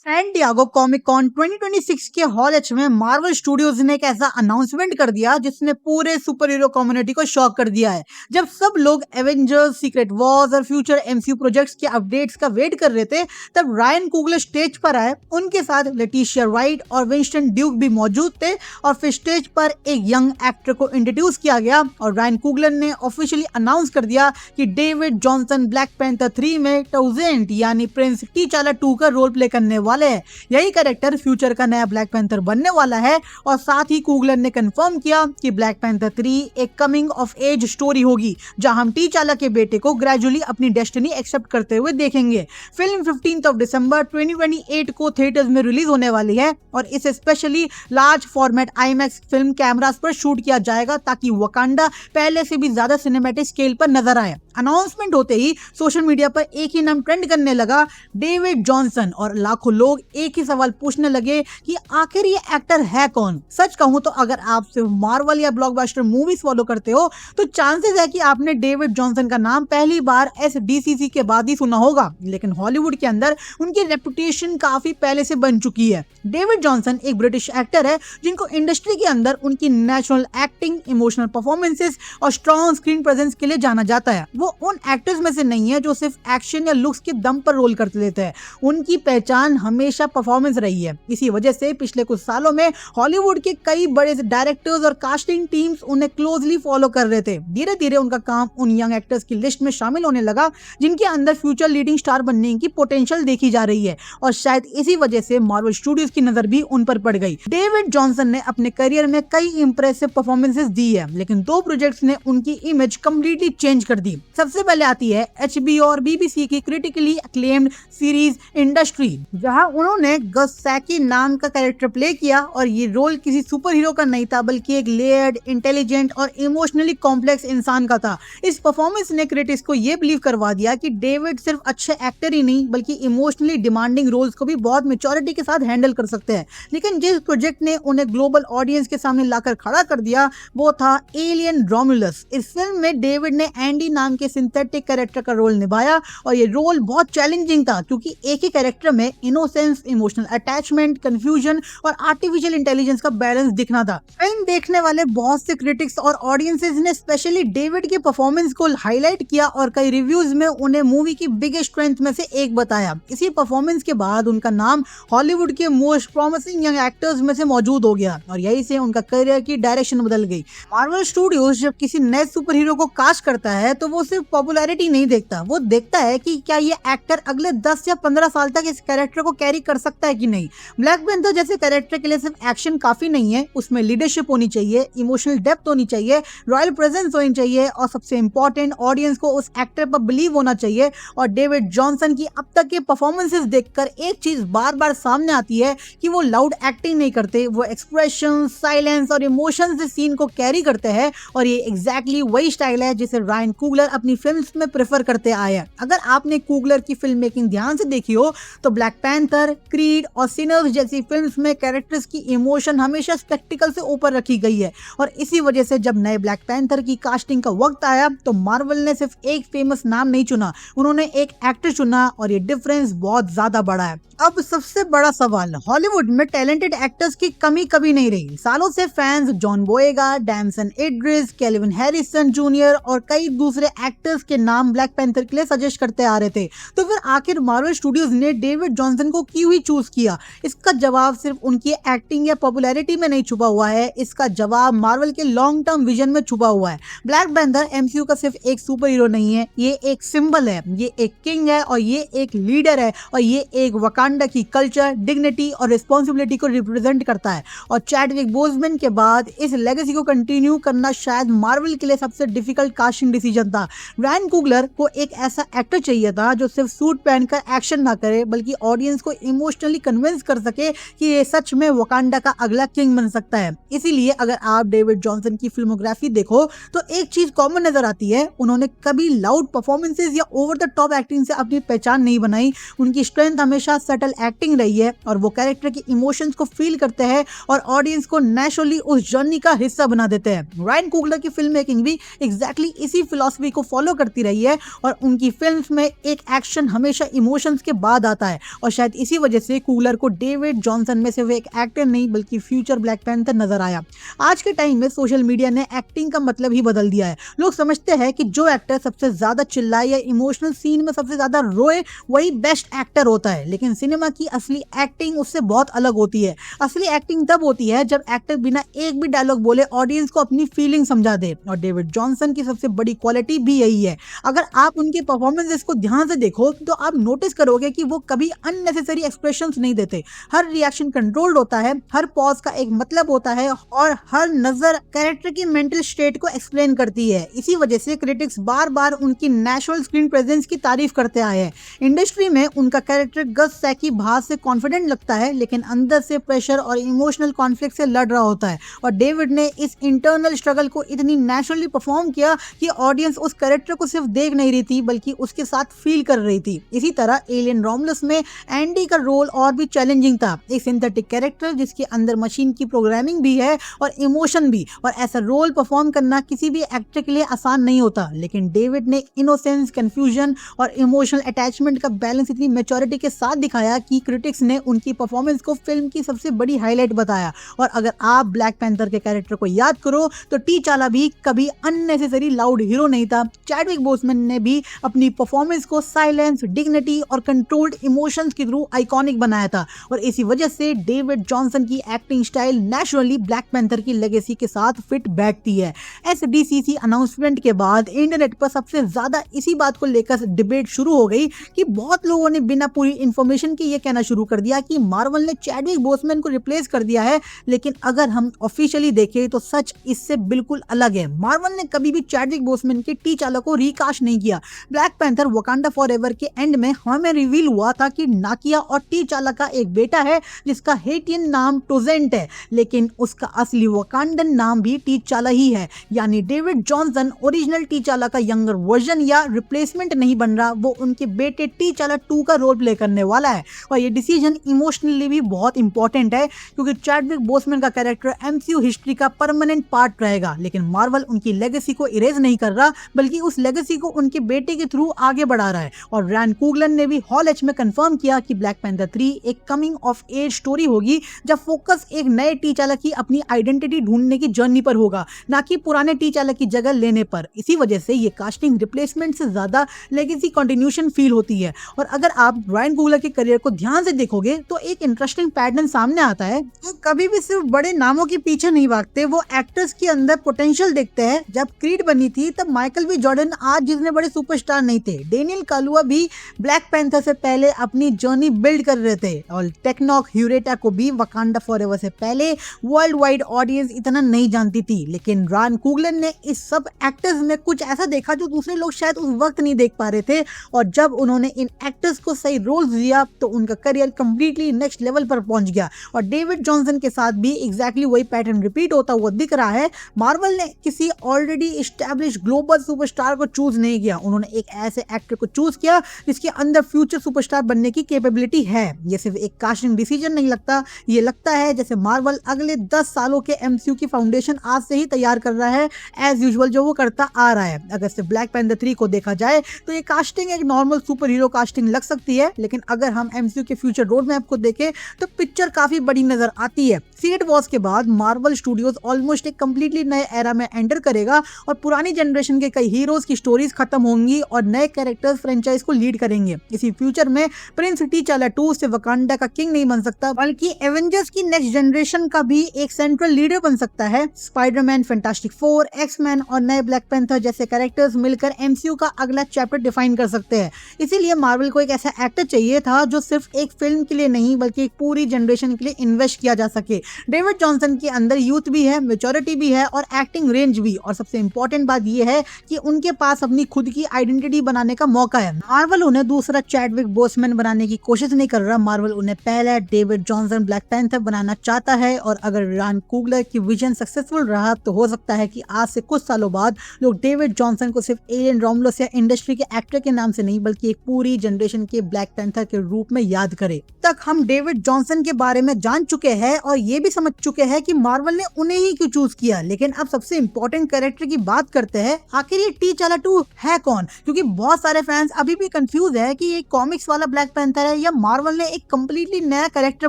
San Diego comic cone 2026 के hall H में Marvel studios ने एक ऐसा अनाउंसमेंट कर दिया जिसने पूरे सुपर हीरो कम्युनिटी को शॉक कर दिया है। जब सब लोग एवेंजर्स, सीक्रेट वॉर्स और फ्यूचर एमसीयू प्रोजेक्ट्स के अपडेट्स का वेट कर रहे थे, तब रायन कुगलर स्टेज पर आए। उनके साथ लेटिशिया राइट और विंस्टन ड्यूक भी मौजूद थे और फिर स्टेज पर एक यंग एक्टर को इंट्रोड्यूस किया गया और रायन कुगलर ने ऑफिशियली अनाउंस कर दिया कि डेविड जॉनसन ब्लैक पैंथर 3 में टाउजेंट यानी प्रिंस टीचाला 2 का रोल प्ले करने वाले हैं। यही कैरेक्टर फ्यूचर का नया ब्लैक पैंथर बनने वाला है और साथ ही कुगलर ने कंफर्म किया कि ब्लैक पैंथर 3 एक कमिंग ऑफ एज स्टोरी होगी, जहां हम टीचाला के बेटे को ग्रेजुअली अपनी डेस्टिनी एक्सेप्ट करते हुए देखेंगे। फिल्म 15 दिसंबर 2028 को थिएटर्स में रिलीज होने वाली है और इसे specially large format IMAX film cameras पर शूट किया जाएगा ताकि वकांडा पहले से भी ज्यादा सिनेमैटिक स्केल पर नजर आए। अनाउंसमेंट होते ही सोशल मीडिया पर एक ही नाम ट्रेंड करने लगा, डेविड जॉनसन, और लाखों लोग एक ही सवाल पूछने लगे कि आखिर ये एक्टर है कौन। सच कहूं तो अगर आप सिर्फ मार्वल या ब्लॉकबस्टर मूवीज फॉलो करते हो तो चांसेस है कि आपने डेविड जॉनसन का नाम पहली बार एसडीसीसी के बाद ही सुना होगा, लेकिन हॉलीवुड के अंदर उनकी रेपुटेशन काफी पहले से बन चुकी है। डेविड जॉनसन एक ब्रिटिश एक्टर है जिनको इंडस्ट्री के अंदर उनकी नेचुरल एक्टिंग, इमोशनल परफॉर्मेंसेस और स्ट्रॉन्ग स्क्रीन प्रेजेंस के लिए जाना जाता है। वो उन एक्टर्स में से नहीं है जो सिर्फ एक्शन या लुक्स के दम पर रोल करते लेते हैं। उनकी पहचान हमेशा परफॉर्मेंस रही है। इसी वजह से पिछले कुछ सालों में हॉलीवुड के कई बड़े डायरेक्टर्स और कास्टिंग टीम्स उन्हें क्लोजली फॉलो कर रहे थे। धीरे धीरे उनका काम उन यंग एक्टर्स की लिस्ट में शामिल होने लगा जिनके अंदर फ्यूचर लीडिंग स्टार बनने की पोटेंशियल देखी जा रही है और शायद इसी वजह से मार्वल स्टूडियोज की नजर भी उन पर पड़ गई। डेविड जॉनसन ने अपने करियर में कई इंप्रेसिव परफॉर्मेंसेस दी है, लेकिन 2 प्रोजेक्ट्स ने उनकी इमेज कंप्लीटली चेंज कर दी। सबसे पहले आती है एचबीओ और बीबीसी की क्रिटिकली अक्लेम्ड सीरीज इंडस्ट्री, जहां उन्होंने गस सैकी नाम का कैरेक्टर प्ले किया और ये रोल किसी सुपर हीरो का नहीं था बल्कि एक लेयर्ड, इंटेलिजेंट और इमोशनली कॉम्प्लेक्स इंसान का था। इस परफॉर्मेंस ने क्रिटिक्स को ये बिलीव करवा दिया कि डेविड सिर्फ अच्छे एक्टर ही नहीं बल्कि इमोशनली डिमांडिंग रोल्स को भी बहुत मैच्योरिटी के साथ हैंडल कर सकते हैं। लेकिन जिस प्रोजेक्ट ने उन्हें ग्लोबल ऑडियंस के सामने लाकर खड़ा कर दिया वो था एलियन रोमुलस। इस फिल्म में डेविड ने एंडी नाम के सिंथेटिक कैरेक्टर का रोल निभाया और ये रोल बहुत चैलेंजिंग था क्योंकि एक ही कैरेक्टर में इनोसेंस, इमोशनल अटैचमेंट, कंफ्यूजन और आर्टिफिशियल इंटेलिजेंस का बैलेंस दिखना था। फिल्म देखने वाले बहुत से क्रिटिक्स और ऑडियंसेस ने स्पेशली डेविड के परफॉर्मेंस को हाईलाइट किया और कई रिव्यूज में उन्हें मूवी की बिगेस्ट स्ट्रेंथ में से एक बताया। इसी परफॉर्मेंस के बाद उनका नाम हॉलीवुड के मोस्ट प्रॉमिसिंग यंग एक्टर्स में से मौजूद हो गया और यही से उनका करियर की डायरेक्शन बदल गई। मार्वल स्टूडियोज जब किसी नए सुपर हीरो को कास्ट करता है तो वो सिर्फ पॉपुलैरिटी नहीं देखता, वो देखता है कि क्या ये एक्टर अगले 10 या 15 साल तक इस कैरेक्टर को कैरी कर सकता है कि नहीं। ब्लैक पैंथर जैसे कैरेक्टर के लिए सिर्फ एक्शन काफी नहीं है, उसमें लीडरशिप होनी चाहिए, इमोशनल डेप्थ होनी चाहिए, रॉयल प्रेजेंस होनी चाहिए और सबसे इंपॉर्टेंट ऑडियंस को उस एक्टर पर बिलीव होना चाहिए। और डेविड जॉनसन की अब तक के परफॉर्मेंसेस देखकर एक चीज बार बार सामने आती है कि वो लाउड एक्टिंग नहीं करते, वो एक्सप्रेशन, साइलेंस और इमोशंस से सीन को कैरी करते हैं और ये एग्जैक्टली वही स्टाइल है जिसे रायन कुगलर अपनी फिल्म्स में प्रेफर करते आए हैं। अगर आपने कुगलर की फिल्म मेकिंग ध्यान से देखी हो तो ब्लैक पैंथर, क्रीड और सिनर्स जैसी फिल्म्स में कैरेक्टर्स की इमोशन हमेशा स्पेक्टिकल से ऊपर रखी गई है और इसी वजह से जब नए ब्लैक पैंथर की कास्टिंग का वक्त आया तो मार्वल ने सिर्फ एक फेमस नाम नहीं चुना, उन्होंने एक एक्टर चुना और ये डिफरेंस बहुत ज्यादा बड़ा है। अब सबसे बड़ा सवाल, हॉलीवुड में टैलेंटेड एक्टर्स की कमी कभी नहीं रही। सालों से fans John Boyega, Damson Idris, Kelvin Harrison Junior और कई दूसरे एक्टर्स के नाम ब्लैक पैंथर के लिए सजेस्ट करते आ रहे थे। तो फिर आखिर मार्वल स्टूडियोज ने डेविड जॉनसन को क्यों ही चूज किया? इसका जवाब सिर्फ उनकी एक्टिंग या पॉपुलैरिटी में नहीं छुपा हुआ है, इसका जवाब मार्वल के लॉन्ग टर्म विजन में छुपा हुआ है। ब्लैक पैंथर एमसीयू का सिर्फ एक सुपर हीरो नहीं है, ये एक सिंबल है, ये एक किंग है और ये एक लीडर है और ये एक वकांडा की कल्चर, डिग्निटी और रिस्पॉन्सिबिलिटी को रिप्रेजेंट करता है। और चैडविक बोज़मैन के बाद इस लेगेसी को कंटिन्यू करना शायद मार्वल के लिए सबसे डिफिकल्ट कास्टिंग डिसीजन था। रायन कुगलर को एक ऐसा एक्टर चाहिए था जो सिर्फ सूट पहनकर एक्शन ना करे बल्कि ऑडियंस को इमोशनली कन्विंस कर सके कि ये सच में वकांडा का अगला किंग बन सकता है। इसीलिए अगर आप डेविड जॉनसन की फिल्मोग्राफी देखो तो एक चीज कॉमन नजर आती है, उन्होंने कभी लाउड परफॉर्मेंसेस या ओवर द टॉप एक्टिंग से अपनी पहचान नहीं बनाई। उनकी स्ट्रेंथ हमेशा सटल एक्टिंग रही है और वो कैरेक्टर के इमोशंस को फील करते हैं और ऑडियंस को नेचुरली उस जर्नी का हिस्सा बना देते हैं। रायन कुगलर की फिल्म मेकिंग भी एग्जैक्टली इसी फिलॉसफी को फॉलो करती रही है और उनकी फिल्म्स में एक एक्शन हमेशा इमोशंस के बाद आता है और शायद इसी वजह से कूगलर को डेविड जॉनसन में सिर्फ एक एक्टर नहीं बल्कि फ्यूचर ब्लैक पैंथर नजर आया। आज के टाइम में सोशल मीडिया ने एक्टिंग का मतलब ही बदल दिया है। लोग समझते हैं कि जो एक्टर सबसे ज्यादा चिल्लाए या इमोशनल सीन में सबसे ज्यादा रोए वही बेस्ट एक्टर होता है, लेकिन सिनेमा की असली एक्टिंग उससे बहुत अलग होती है। असली एक्टिंग तब होती है जब एक्टर बिना एक भी डायलॉग बोले ऑडियंस को अपनी फीलिंग समझा दे और डेविड जॉनसन की सबसे बड़ी क्वालिटी भी यही है। अगर आप उनके परफॉर्मेंसेस को ध्यान से देखो तो आप नोटिस करोगे कि वो कभी अननेसेसरी एक्सप्रेशंस नहीं देते। हर रिएक्शन कंट्रोल्ड होता है, हर पॉज का एक मतलब होता है और हर नजर कैरेक्टर की मेंटल स्टेट को एक्सप्लेन करती है। इसी वजह से क्रिटिक्स बार बार उनकी नेचुरल स्क्रीन प्रेजेंस की तारीफ करते आए हैं। इंडस्ट्री में उनका कैरेक्टर गस सैकी बाहर से कॉन्फिडेंट लगता है लेकिन अंदर से प्रेशर और इमोशनल कॉन्फ्लिक्ट से लड़ रहा होता है और डेविड ने इस इंटरनल स्ट्रगल को इतनी नेचुरली परफॉर्म किया कि ऑडियंस उस कैरेक्टर को सिर्फ देख नहीं रही थी बल्कि उसके साथ फील कर रही थी। इसी तरह एलियन रोमुलस में एंडी का रोल और भी चैलेंजिंग था, एक सिंथेटिक कैरेक्टर जिसके अंदर मशीन की प्रोग्रामिंग भी है और इमोशन भी, और ऐसा रोल परफॉर्म करना किसी भी एक्टर के लिए आसान नहीं होता। लेकिन डेविड ने इनोसेंस, कंफ्यूजन और इमोशनल अटैचमेंट का बैलेंस इतनी मैच्योरिटी के साथ दिखाया कि क्रिटिक्स ने उनकी परफॉर्मेंस को फिल्म की सबसे बड़ी हाईलाइट बताया। और अगर आप ब्लैक पैंथर के कैरेक्टर को याद करो तो टीचाला भी कभी अननेसेसरी लाउड हीरो नहीं था। चैडविक बोसमैन ने भी अपनी परफॉर्मेंस को साइलेंस, डिग्निटी और कंट्रोल्ड इमोशंस के थ्रू आइकॉनिक बनाया था और इसी वजह से डेविड जॉनसन की acting style naturally black panther की लेगेसी के साथ फिट बैठती है। एसडीसीसी अनाउंसमेंट के बाद इंटरनेट पर सबसे ज्यादा इसी बात को लेकर डिबेट शुरू हो गई कि बहुत लोगों ने बिना पूरी इंफॉर्मेशन के ये कहना शुरू कर दिया कि मार्वल ने चैडविक बोसमैन को रिप्लेस कर दिया है। लेकिन अगर हम ऑफिशियली देखें तो सच इससे बिल्कुल अलग है। मार्वल ने कभी भी चैडविक बोसमैन के टीचाला को रिकास्ट नहीं किया। ब्लैक पैंथर वकांडा फॉरएवर के एंड में हमें रिवील हुआ था कि नाकिया और टीचाला का एक बेटा है जिसका हेटियन नाम टोजेंट है, लेकिन उसका असली वकांडन नाम भी टीचाला ही है। यानी डेविड जॉनसन ओरिजिनल टीचाला का यंगर वर्जन या रिप्लेसमेंट नहीं बन रहा, वो उनके बेटे टीचाला 2 का रोल प्ले करने वाला है। और ये डिसीजन इमोशनली भी बहुत इंपॉर्टेंट है क्योंकि चैडविक बोसमैन का कैरेक्टर एमसीयू हिस्ट्री का परमानेंट पार्ट रहेगा, लेकिन मार्वल उनकी लेगेसी को इरेज नहीं कर रहा बल्कि उस लेगेसी को उनके बेटे के थ्रू आगे बढ़ा रहा है। और रैन कुगलर ने भी हॉल एच में कंफर्म किया कि ब्लैक पैंथर 3 एक कमिंग ऑफ एज स्टोरी होगी जब फोकस एक नए टीचाला की अपनी आइडेंटिटी ढूंढने की जर्नी पर होगा, ना कि पुराने टीचाला की जगह लेने पर। इसी वजह से ये कास्टिंग रिप्लेसमेंट से ज्यादा लेगेसी कंटिन्यूशन फील होती है। और अगर आप रायन कुगलर के करियर को ध्यान से देखोगे तो एक इंटरेस्टिंग पैटर्न सामने आता है। वो कभी भी सिर्फ बड़े नामों के पीछे नहीं भागते, वो एक्टर्स के अंदर पोटेंशियल देखते हैं। जब क्रीड बनी थी तब माइकल बी जॉर्डन आज जितने बड़े सुपरस्टार नहीं थे। डेनियल कालुआ भी ब्लैक पैंथर से पहले अपनी जर्नी बिल्ड कर रहे थे और टेक्नॉक ह्यूरेटा को भी वकांडा फॉरएवर से पहले वर्ल्ड वाइड ऑडियंस इतना नहीं जानती थी। लेकिन रायन कुगलर ने इस सब एक्टर्स में कुछ ऐसा देखा जो दूसरे लोग शायद उस वक्त नहीं देख पा रहे थे और जब उन्होंने इन एक्टर्स को सही रोल्स दिया तो उनका करियर कंप्लीटली नेक्स्ट लेवल पर पहुंच गया। और डेविड जॉनसन के साथ भी एग्जैक्टली वही पैटर्न रिपीट होता हुआ दिख रहा है। मार्वल ने किसी ऑलरेडी एस्टैब्लिश ग्लोबल सुपरस्टार को चूज नहीं किया, उन्होंने एक ऐसे एक्टर को चूज किया जिसके अंदर फ्यूचर सुपरस्टार बनने की कैपेबिलिटी है। ये सिर्फ एक कास्टिंग डिसीजन नहीं लगता, ये लगता है जैसे मार्वल अगले 10 सालों के एमसीयू की फाउंडेशन आज से ही तैयार कर रहा है, एज यूजुअल जो वो करता आ रहा है। अगर सिर्फ ब्लैक पैंथर 3 को देखा जाए तो ये कास्टिंग एक नॉर्मल सुपर हीरो कास्टिंग लग सकती है, लेकिन अगर हम एमसीयू के फ्यूचर रोड मैप को देखें तो पिक्चर काफी बड़ी नजर आती है। सीक्रेट वॉर्स के बाद मार्वल स्टूडियोज ऑलमोस्ट एक कंप्लीटली नए एरा में एंटर करेगा और पुरानी जनरेशन के कई हीरोज की स्टोरीज खत्म होंगी और नए कैरेक्टर्स फ्रेंचाइज को लीड करेंगे। इसी फ्यूचर में प्रिंस टीचाला 2 से वकांडा का किंग नहीं बन सकता बल्कि एवेंजर्स की नेक्स्ट जनरेशन का भी एक सेंट्रल लीडर बन सकता है। स्पाइडरमैन, फैंटास्टिक फोर, एक्समैन और नए ब्लैक पैंथर जैसे कैरेक्टर्स मिलकर एमसीयू का अगला चैप्टर डिफाइन कर सकते हैं। इसीलिए मार्वल को एक ऐसा एक्टर चाहिए था जो सिर्फ एक फिल्म के लिए नहीं बल्कि एक पूरी जनरेशन के लिए इन्वेस्ट किया जा सके। डेविड जॉनसन के अंदर यूथ भी है, मैच्योरिटी भी है और एक्टिंग रेंज भी, और सबसे इंपॉर्टेंट बात यह है कि उनके पास अपनी खुद की आइडेंटिटी बनाने का मौका है। मार्वल उन्हें दूसरा चैडविक बोसमैन बनाने की कोशिश नहीं कर रहा, मार्वल उन्हें पहला डेविड जॉनसन ब्लैक पैंथर बनाना चाहता है। और अगर रायन कुगलर की विजन सक्सेसफुल रहा तो हो सकता है कि आज से कुछ सालों बाद लोग डेविड जॉनसन को सिर्फ एलियन रोमुलस या इंडस्ट्री के एक्टर के नाम से नहीं बल्कि एक पूरी जनरेशन के ब्लैक पैंथर के रूप में याद करे। तक हम डेविड जॉनसन के बारे में जान चुके हैं और ये भी समझ चुके हैं कि मार्वल ने उन्हें ही क्यों चूज किया, लेकिन अब सबसे इंपॉर्टेंट कैरेक्टर की बात करते हैं। आखिर ये टीचाला 2 है कौन, क्योंकि बहुत सारे फैंस अभी भी कंफ्यूज है कि ये कॉमिक्स वाला ब्लैक पैंथर है या मार्वल ने एक कंप्लीटली नया कैरेक्टर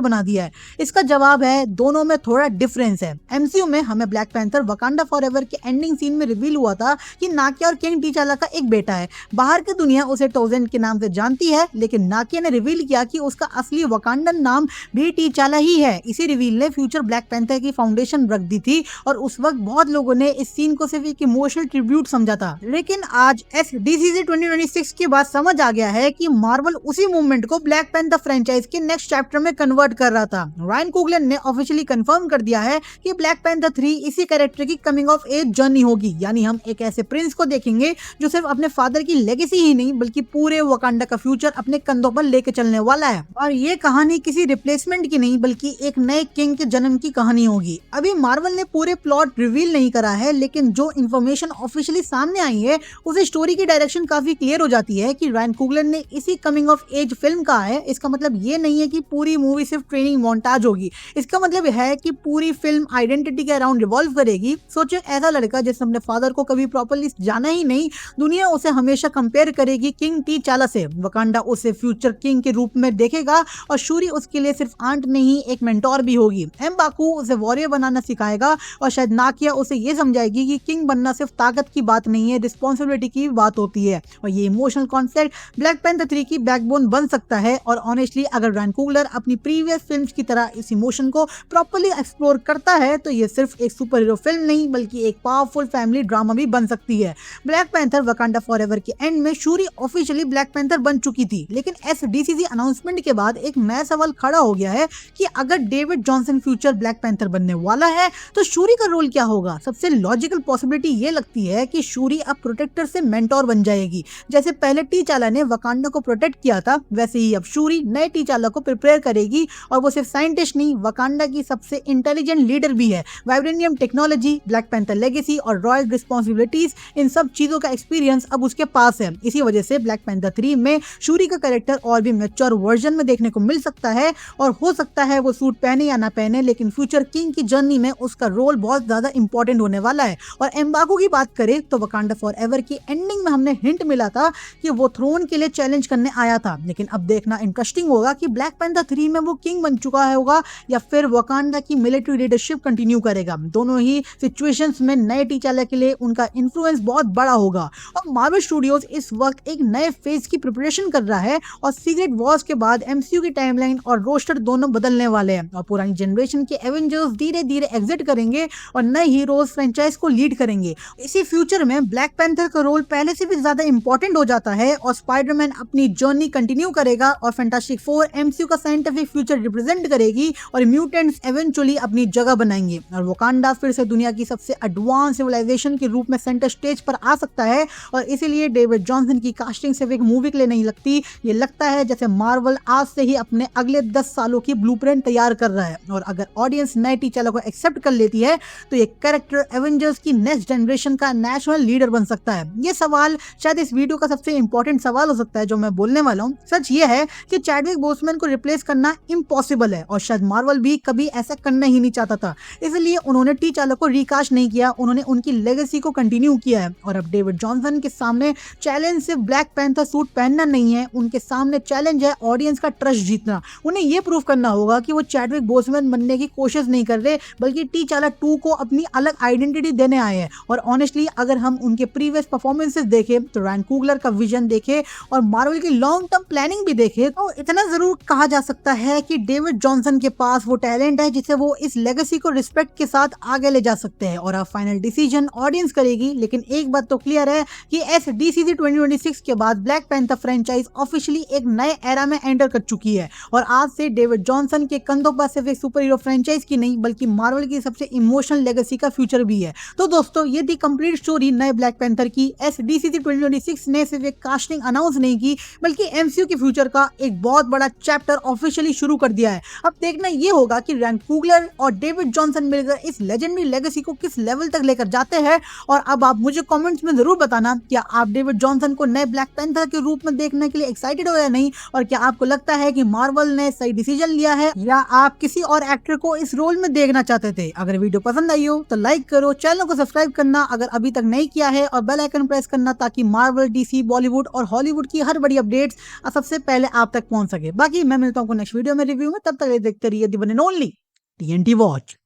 बना दिया है। इसका जवाब है दोनों में थोड़ा डिफरेंस है। एमसीयू में हमें ब्लैक पैंथर वकांडा फॉरएवर के एंडिंग सीन में रिवील हुआ था कि नाकिया और किंग टीचाला का एक बेटा है। बाहर की दुनिया उसे टोजेन के नाम से जानती है, लेकिन नाकिया ने रिवील किया कि उसका असली वकांडन नाम भी टीचाला ही है। इसी रिवील ने फ्यूचर ब्लैक पैंथर की फाउंडेशन रख दी थी और उस वक्त बहुत लोगों ने इस सीन को सिर्फ एक इमोशनल ट्रिब्यूट समझा था। लेकिन आज SDCC 2026 के बाद समझ आ गया है कि मार्वल उसी मूवमेंट को ब्लैक पैंथर फ्रेंचाइज के नेक्स्ट चैप्टर में कन्वर्ट कर रहा था। रायन कुगलर ने ऑफिशियली कंफर्म कर दिया है कि ब्लैक पैंथर 3 इसी कैरेक्टर की कमिंग ऑफ एज जर्नी होगी, यानी हम एक ऐसे प्रिंस को देखेंगे जो सिर्फ अपने फादर की लेगेसी ही नहीं बल्कि पूरे वकांडा का फ्यूचर अपने कंधों पर लेके चलने वाला है। और ये कहानी किसी रिप्लेसमेंट की नहीं बल्कि एक नए किंग के जन्म की कहानी होगी। अभी मार्वल ने पूरे प्लॉट रिवील नहीं करा है, लेकिन जो इन्फॉर्मेशन ऑफिशियली सामने आई है उसे स्टोरी की डायरेक्शन काफी क्लियर हो जाती है कि रायन कुगलर ने इसी कमिंग ऑफ एज फिल्म कहा है। इसका मतलब ये नहीं है कि पूरी मूवी सिर्फ ट्रेनिंग मोन्टाज होगी, इसका मतलब है कि पूरी फिल्म आइडेंटिटी के अराउंड रिवॉल्व करेगी। सोचो ऐसा लड़का जिसने अपने फादर को कभी प्रॉपर्ली जाना ही नहीं, दुनिया उसे हमेशा कंपेयर करेगी किंग टीचाला से। वकांडा उसे फ्यूचर किंग के रूप में देखेगा और शूरी उसके लिए सिर्फ आंट नहीं एक मेंटोर भी होगी। एम्बाकू उसे वॉरियर बनाना सिखाएगा और शायद नाकिया उसे ये समझाएगी कि किंग बनना सिर्फ ताकत की बात नहीं है, रिस्पॉन्सिबिलिटी की बात होती है। और ये इमोशनल कॉन्सेप्ट ब्लैक पैंथर 3 की बैकबोन बन सकता है। और ऑनेस्टली अगर रायन कुगलर अपनी प्रीवियस फिल्म्स की तरह इस इमोशन को प्रॉपर्ली एक्सप्लोर करता है तो ये सिर्फ एक सुपर हीरो फिल्म नहीं बल्कि एक पावरफुल फैमिली ड्रामा भी बन सकती है। ब्लैक पैंथर वकांडा फॉरएवर के एंड में शूरी ऑफिशियली ब्लैक पैंथर बन चुकी थी, लेकिन SDCC अनाउंसमेंट के बाद एक नया सवाल खड़ा हो गया है कि अगर David Johnson future black panther बनने वाला है तो शूरी का रोल क्या होगा। सबसे लॉजिकल पॉसिबिलिटी ये लगती है कि शूरी अब प्रोटेक्टर से मेंटोर बन जाएगी। जैसे पहले टीचाला ने वकांडा को प्रोटेक्ट किया था, वैसे ही अब शूरी नए टीचाला को प्रिपेयर करेगी। और वो सिर्फ साइंटिस्ट नहीं, वकांडा की सबसे इंटेलिजेंट लीडर भी है। Vibranium technology, black panther legacy और रॉयल रिस्पॉन्सिबिलिटीज, इन सब चीजों का एक्सपीरियंस अब उसके पास है। इसी वजह से ब्लैक पैंथर 3 में शूरी का कैरेक्टर और भी मैच्योर वर्जन में देखने को मिल सकता है। और हो सकता है वो सूट पहने या ना पहने, लेकिन फ्यूचर किंग की जर्नी में उसका रोल बहुत ज्यादा इंपॉर्टेंट होने वाला है। और एम्बागो की बात करें तो वकांडा फॉरएवर की एंडिंग में हमने हिंट मिला था कि वो थ्रोन के लिए चैलेंज करने आया था, लेकिन अब देखना इंटरेस्टिंग होगा कि ब्लैक पैंथर 3 में वो किंग बन चुका होगा या फिर वकांडा की मिलिट्री लीडरशिप कंटिन्यू करेगा। दोनों ही सिचुएशंस में नए टीचाला के लिए उनका इन्फ्लुएंस बहुत बड़ा होगा। और मार्वल स्टूडियोज इस वक्त एक नए फेज की प्रिपरेशन कर रहा है और सीक्रेट वॉर्स के बाद एमसीयू की टाइमलाइन और रोस्टर दोनों बदलने वाले हैं और पुरानी जनरेशन के एवेंजर्स धीरे धीरे एग्जिट करेंगे और नए हीरोज फ्रेंचाइज को लीड करेंगे। इसी फ्यूचर में ब्लैक पैंथर का रोल पहले से भी ज्यादा इंपॉर्टेंट हो जाता है और स्पाइडरमैन अपनी जर्नी कंटिन्यू करेगा और फैंटास्टिक फोर एमसीयू का साइंटिफिक फ्यूचर रिप्रेजेंट करेगी और म्यूटेंट्स इवेंचुअली अपनी जगह बनाएंगे और वकांडा फिर से दुनिया की सबसे एडवांस सिविलाइजेशन के रूप में सेंटर स्टेज पर आ सकता है। और इसीलिए डेविड जॉनसन की कास्टिंग सिर्फ एक मूवी के लिए नहीं लगती, ये लगता है जैसे मार्वल आज से ही अपने अगले 10 सालों की ब्लूप्रिंट तैयार कर रहा है। और अगर ऑडियंस नए टीचाला को एक्सेप्ट कर लेती है तो ये कैरेक्टर एवेंजर्स की नेक्स्ट जनरेशन का नेशनल लीडर बन सकता है। ये सवाल शायद इस वीडियो का सबसे इंपॉर्टेंट सवाल हो सकता है जो मैं बोलने वाला हूँ। सच ये है कि चैडविक बोसमैन को रिप्लेस करना इम्पॉसिबल है और शायद मार्वल भी कभी ऐसा करना ही नहीं चाहता था, इसलिए उन्होंने टीचाला को रिकास्ट नहीं किया, उन्होंने उनकी लेगेसी को कंटिन्यू किया है। और अब डेविड जॉनसन के सामने चैलेंज सिर्फ ब्लैक पैंथर सूट पहनना नहीं है, उनके सामने चैलेंज है ऑडियंस का ट्रस्ट जीतना। उन्हें यह प्रूव करना होगा कि वो चैडविक बोसमैन बनने की कोशिश नहीं कर रहे बल्कि टीचाला 2 को अपनी अलग आइडेंटिटी देने आए हैं। और ऑनेस्टली अगर हम उनके प्रीवियस परफॉर्मेंसेस देखें तो रायन कुगलर का विजन देखे और मार्वल की लॉन्ग टर्म प्लानिंग भी देखे तो इतना जरूर कहा जा सकता है कि डेविड जॉनसन के पास वो टैलेंट है जिसे वो इस लेगेसी को रिस्पेक्ट के साथ आगे ले जा सकते हैं। और अब फाइनल डिसीजन ऑडियंस करेगी, लेकिन एक बात तो क्लियर है कि SDCC 2026 के बाद ब्लैक पैंथर फ्रेंचाइज ऑफिशियली एक नए एरा में एंटर कर चुकी है और आज से डेविड जॉनसन के कंधों पर सिर्फ एक सुपर हीरो फ्रेंचाइज की नहीं बल्कि मार्वल की सबसे इमोशनल लेगेसी का फ्यूचर भी है। तो दोस्तों ये थी कंप्लीट स्टोरी नए ब्लैक पैंथर की। SDCC 2026 ने सिर्फ एक कास्टिंग अनाउंस नहीं की बल्कि एमसीयू के फ्यूचर का एक बहुत बड़ा चैप्टर ऑफिशियली शुरू कर दिया है। अब देखना ये होगा कि रायन कुगलर और डेविड जॉनसन मिलकर इस लेजेंडरी लेगेसी को किस लेवल तक लेकर जाते हैं। और अब आप मुझे कमेंट्स में जरूर बताना क्या आप डेविड जॉनसन को नए ब्लैक पैंथर के रूप में देखने के लिए एक्साइटेड हो या नहीं, और क्या आपको लगता है कि मार्वल ने सही डिसीजन लिया है या आप किसी और एक्टर को इस रोल में देखना चाहते थे। अगर वीडियो पसंद आई हो तो लाइक करो, चैनल को सब्सक्राइब करना अगर अभी तक नहीं किया है और बेल आइकन प्रेस करना ताकि मार्वल, डीसी, बॉलीवुड और हॉलीवुड की हर बड़ी अपडेट्स सबसे पहले आप तक पहुंच सके। बाकी मैं मिलता हूँ नेक्स्ट वीडियो में रिव्यू में, तब तक देखते रहिए the one and only TNT watch.